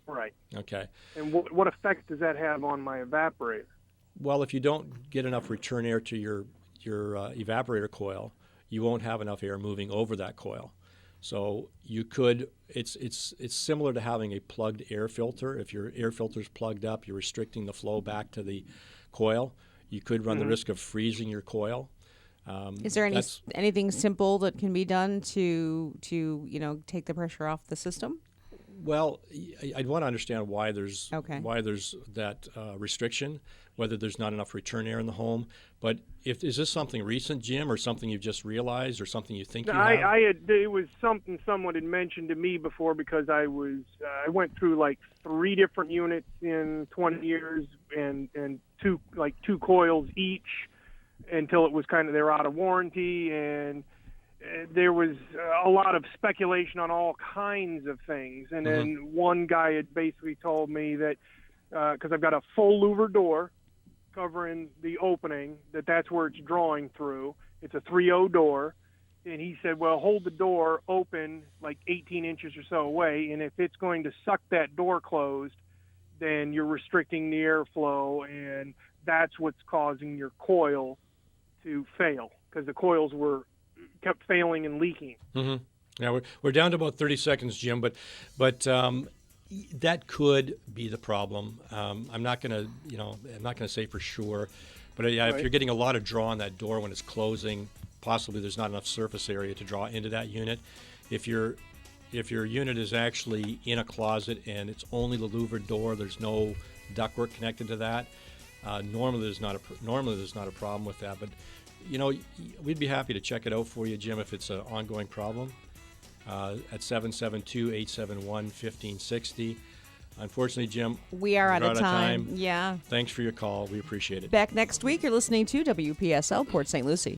Speaker 6: Right.
Speaker 2: Okay.
Speaker 6: And what effect does that have on my evaporator?
Speaker 2: Well, if you don't get enough return air to your evaporator coil, you won't have enough air moving over that coil. So you could. It's similar to having a plugged air filter. If your air filter is plugged up, you're restricting the flow back to the coil. You could run the risk of freezing your coil.
Speaker 3: Is there anything simple that can be done to take the pressure off the system?
Speaker 2: Well, I'd want to understand why there's
Speaker 3: Okay.
Speaker 2: that restriction, whether there's not enough return air in the home. But is this something recent, Jim, or something you've just realized, or something you think you have?
Speaker 6: It was something someone had mentioned to me before because I went through like 3 different units in 20 years and two coils each until it was they were out of warranty, and there was a lot of speculation on all kinds of things. And then one guy had basically told me that because I've got a full louver door covering the opening, that's where it's drawing through. It's a 3.0 door. And he said, well, hold the door open like 18 inches or so away, and if it's going to suck that door closed, then you're restricting the airflow, and that's what's causing your coil to fail, because the coils kept failing and leaking.
Speaker 2: Mm-hmm. Yeah, we're down to about 30 seconds, Jim, but that could be the problem. I'm not gonna say for sure, but yeah,
Speaker 6: Right.
Speaker 2: if you're getting a lot of draw on that door when it's closing, possibly there's not enough surface area to draw into that unit. If your unit is actually in a closet and it's only the louvered door, there's no ductwork connected to that. Normally there's not a problem with that, but we'd be happy to check it out for you, Jim, if it's an ongoing problem. At 772-871-1560. Unfortunately, Jim,
Speaker 3: We are out
Speaker 2: we're
Speaker 3: of time. Yeah.
Speaker 2: Thanks for your call. We appreciate it.
Speaker 3: Back next week. You're listening to WPSL Port St. Lucie.